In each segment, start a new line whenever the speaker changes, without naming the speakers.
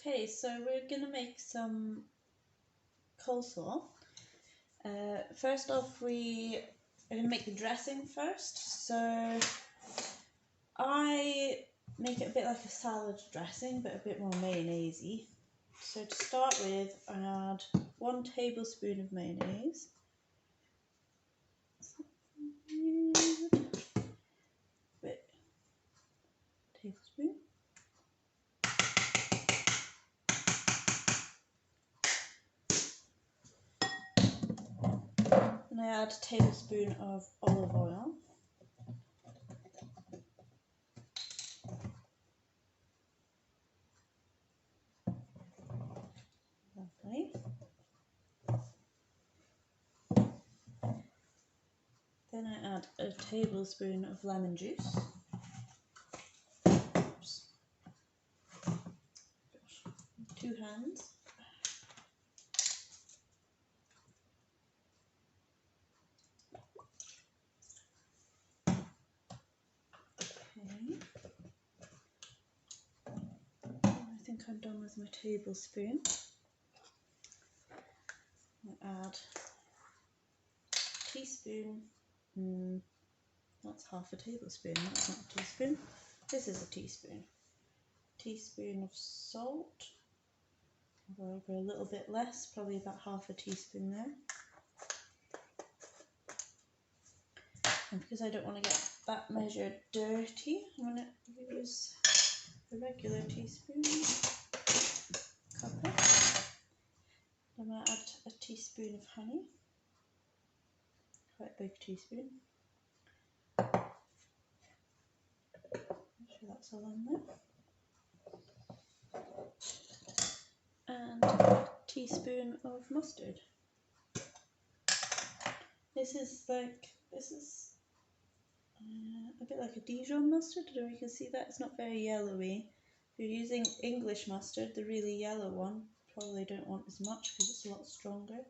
Okay, so we're going to make some coleslaw. First off, we are going to make the dressing first. So I make it a bit like a salad dressing, but a bit more mayonnaise-y. So to start with, I add 1 tablespoon of mayonnaise. Tablespoon. And I add a tablespoon of olive oil. Lovely. Then I add a tablespoon of lemon juice. Oops. 2 hands. Okay. I think I'm done with my tablespoon. I add a teaspoon. That's half a tablespoon. That's not a teaspoon. This is a teaspoon. Teaspoon of salt. I'll go a little bit less, probably about half a teaspoon there. And because I don't want to get that measure dirty, I'm going to use a regular teaspoon. Couple. I'm going to add a teaspoon of honey. Quite a big teaspoon. Make sure that's all in there. And a teaspoon of mustard. This is a bit like a Dijon mustard. I don't know if you can see that. It's not very yellowy. If you're using English mustard, the really yellow one, probably don't want as much because it's a lot stronger.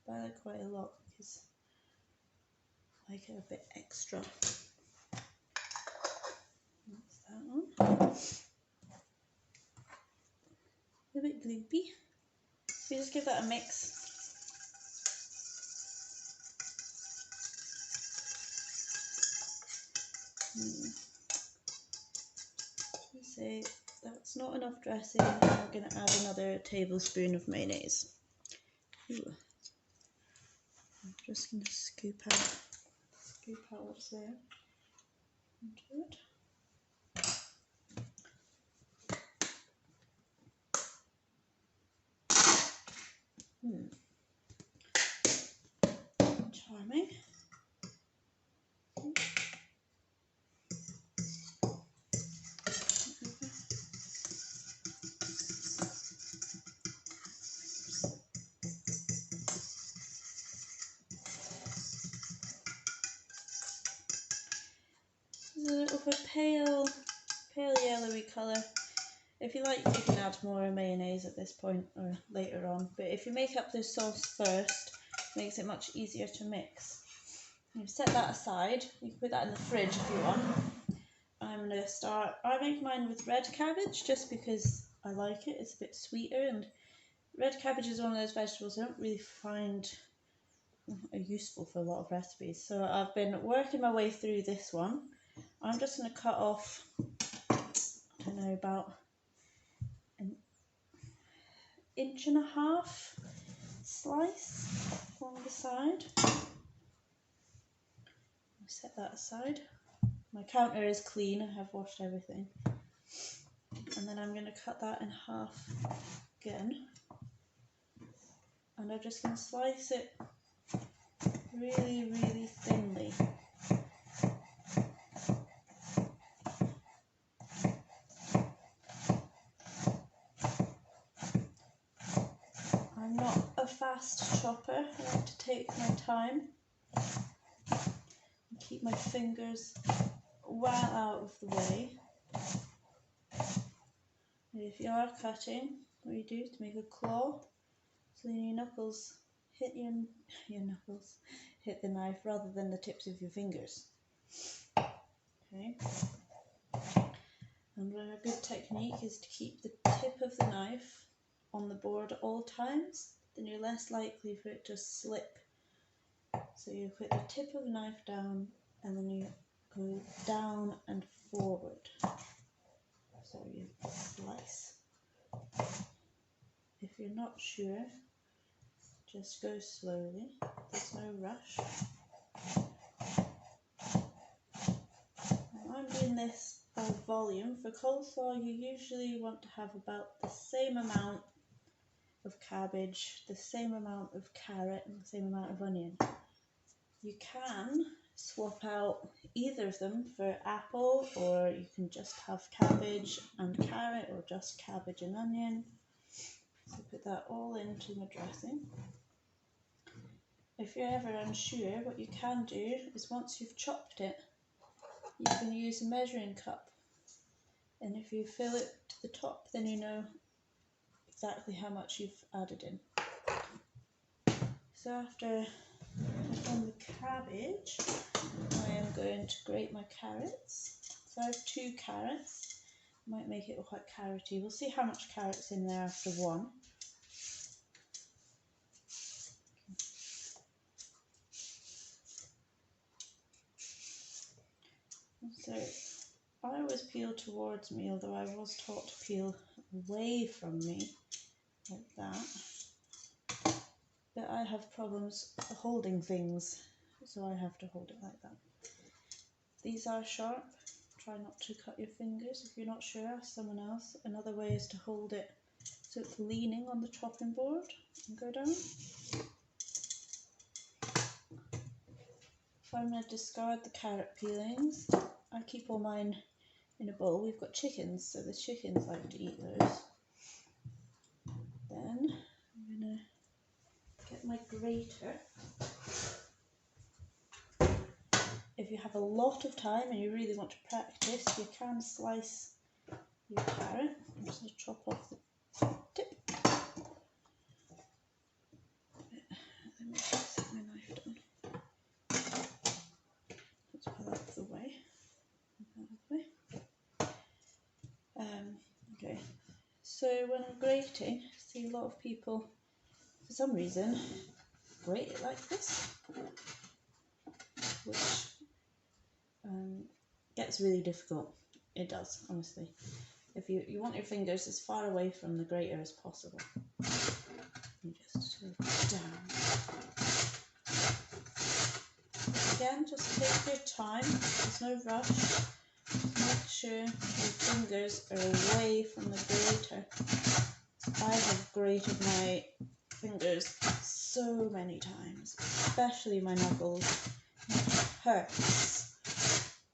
But I like quite a lot because I like it a bit extra. That's that one. A bit gloopy. So you just give that a mix. Say that's not enough dressing, and I'm going to add another tablespoon of mayonnaise. Ooh. I'm just going to scoop out what's there into it. Charming. Of a pale yellowy colour. If you like, you can add more mayonnaise at this point or later on, but if you make up the sauce first, it makes it much easier to mix. You set that aside. You can put that in the fridge if you want. I'm going to start. I make mine with red cabbage just because I like it. It's a bit sweeter, and red cabbage is one of those vegetables I don't really find useful for a lot of recipes. So I've been working my way through this one. I'm just going to cut off, I don't know, about 1.5 inch slice along the side. I'll set that aside. My counter is clean, I have washed everything. And then I'm going to cut that in half again. And I'm just going to slice it really, really thinly. I'm not a fast chopper, I like to take my time and keep my fingers well out of the way. And if you are cutting, what you do is to make a claw, so your knuckles hit hit the knife rather than the tips of your fingers. Okay. And a good technique is to keep the tip of the knife on the board at all times, then you're less likely for it to slip. So you put the tip of the knife down and then you go down and forward. So you slice. If you're not sure, just go slowly. There's no rush. Now I'm doing this by volume. For coleslaw, you usually want to have about the same amount of cabbage, the same amount of carrot, and the same amount of onion. You can swap out either of them for apple, or you can just have cabbage and carrot, or just cabbage and onion. So put that all into my dressing. If you're ever unsure, what you can do is once you've chopped it, you can use a measuring cup. And if you fill it to the top, then you know exactly how much you've added in. So after I've done the cabbage, I am going to grate my carrots. So I have 2 carrots. Might make it quite carroty. We'll see how much carrot's in there after one. So I always peel towards me, although I was taught to peel away from me, like that. But I have problems holding things, so I have to hold it like that. These are sharp. Try not to cut your fingers. If you're not sure, ask someone else. Another way is to hold it so it's leaning on the chopping board and go down. If I'm going to discard the carrot peelings, I keep all mine in a bowl. We've got chickens, so the chickens like to eat those. Then I'm going to get my grater. If you have a lot of time and you really want to practice, you can slice your carrot. I'm just going to chop off the tip. Let me just set my knife down. Let's put that out of the way. Okay, so when I'm grating, I see a lot of people, for some reason, grate it like this, which gets really difficult. It does, honestly. If you want your fingers as far away from the grater as possible. You just go down. Again, just take your time. There's no rush. Just make sure your fingers are away from the grater. I have grated my fingers so many times, especially my knuckles. It hurts.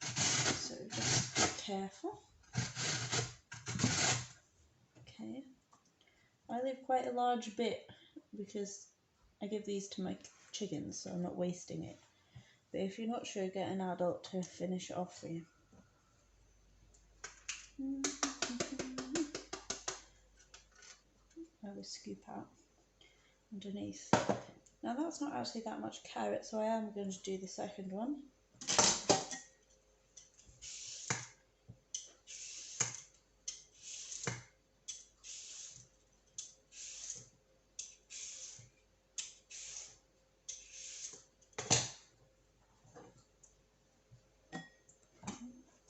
So just be careful. Okay. I leave quite a large bit because I give these to my chickens, so I'm not wasting it. But if you're not sure, get an adult to finish it off for you. I will scoop out underneath. Now that's not actually that much carrot, so I am going to do the second one.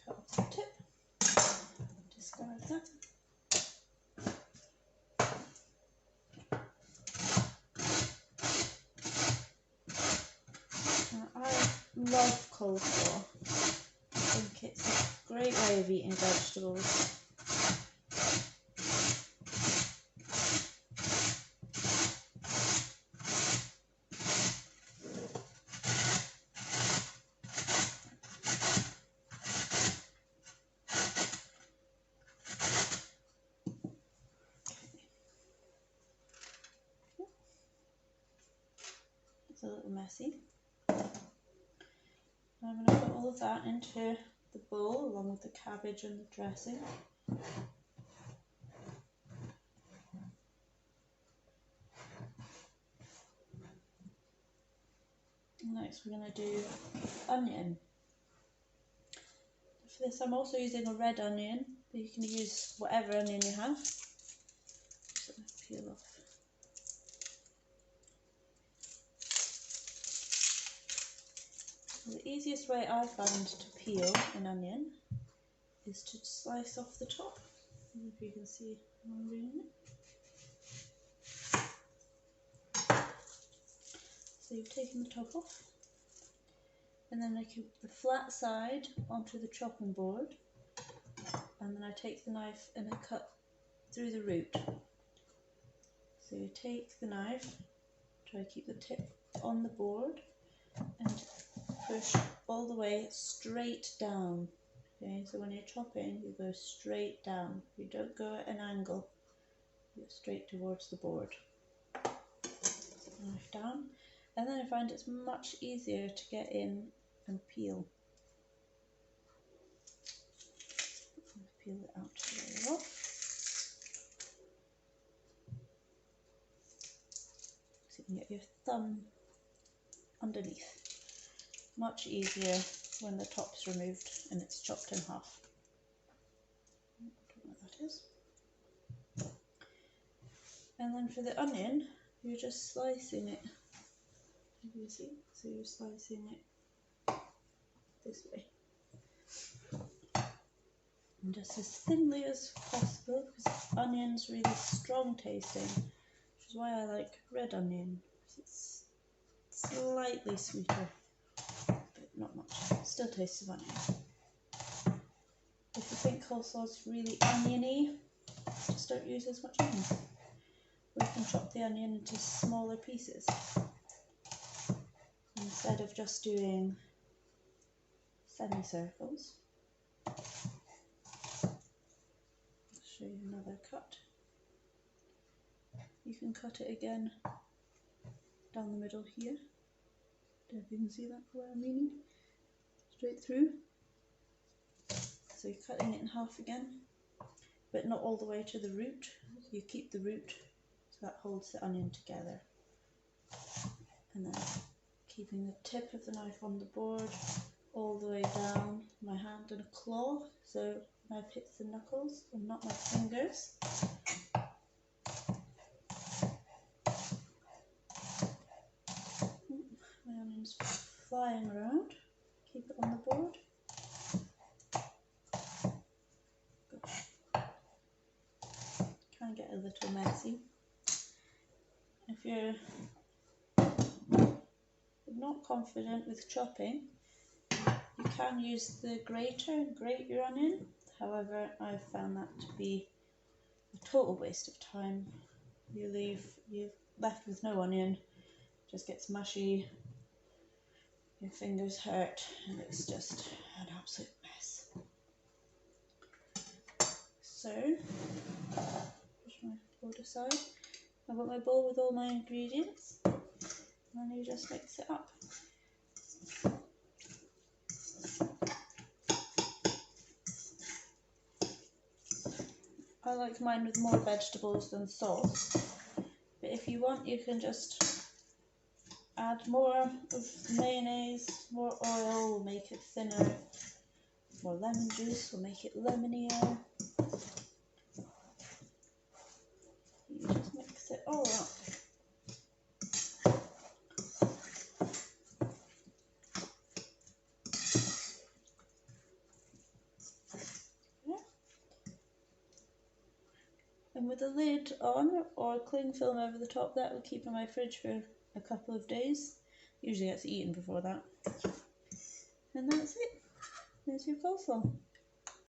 Cut off the tip, discard that. Now, I love coleslaw. I think it's a great way of eating vegetables. It's a little messy. I'm going to put all of that into the bowl along with the cabbage and the dressing. Next we're going to do onion. For this I'm also using a red onion, but you can use whatever onion you have. So peel off. The easiest way I found to peel an onion is to slice off the top. I don't know if you can see how I'm doing it. So you've taken the top off, and then I keep the flat side onto the chopping board, and then I take the knife and I cut through the root. So you take the knife, try to keep the tip on the board, and push all the way straight down. Okay, so when you're chopping, you go straight down. You don't go at an angle, you go straight towards the board. Knife down, and then I find it's much easier to get in and peel. Peel the outer layer off. So you can get your thumb underneath. Much easier when the top's removed and it's chopped in half. I don't know what that is. And then for the onion, you're just slicing it. You see? So you're slicing it this way. And just as thinly as possible, because onion's really strong tasting, which is why I like red onion. It's slightly sweeter, but not much. Still tastes of onion. If you think coleslaw's really oniony, just don't use as much onion. Or you can chop the onion into smaller pieces instead of just doing semicircles. Show you another cut. You can cut it again down the middle here. Don't know if you can see that what I'm meaning. Straight through. So you're cutting it in half again, but not all the way to the root. You keep the root so that holds the onion together. And then keeping the tip of the knife on the board all the way down, my hand and a claw, so the knife hits the knuckles and not my fingers. My onion's flying around. Keep it on the board. Can get a little messy. If you're not confident with chopping, you can use the grater and grate your onion. However, I've found that to be a total waste of time. You're left with no onion, just gets mushy, your fingers hurt, and it's just an absolute mess. So, push my board aside. I've got my bowl with all my ingredients, and then you just mix it up. I like mine with more vegetables than sauce, but if you want, you can just add more of mayonnaise, more oil will make it thinner, more lemon juice will make it lemonier. You just mix it all up. And with a lid on or cling film over the top, that will keep in my fridge for a couple of days. Usually gets eaten before that. And that's it. There's your coleslaw.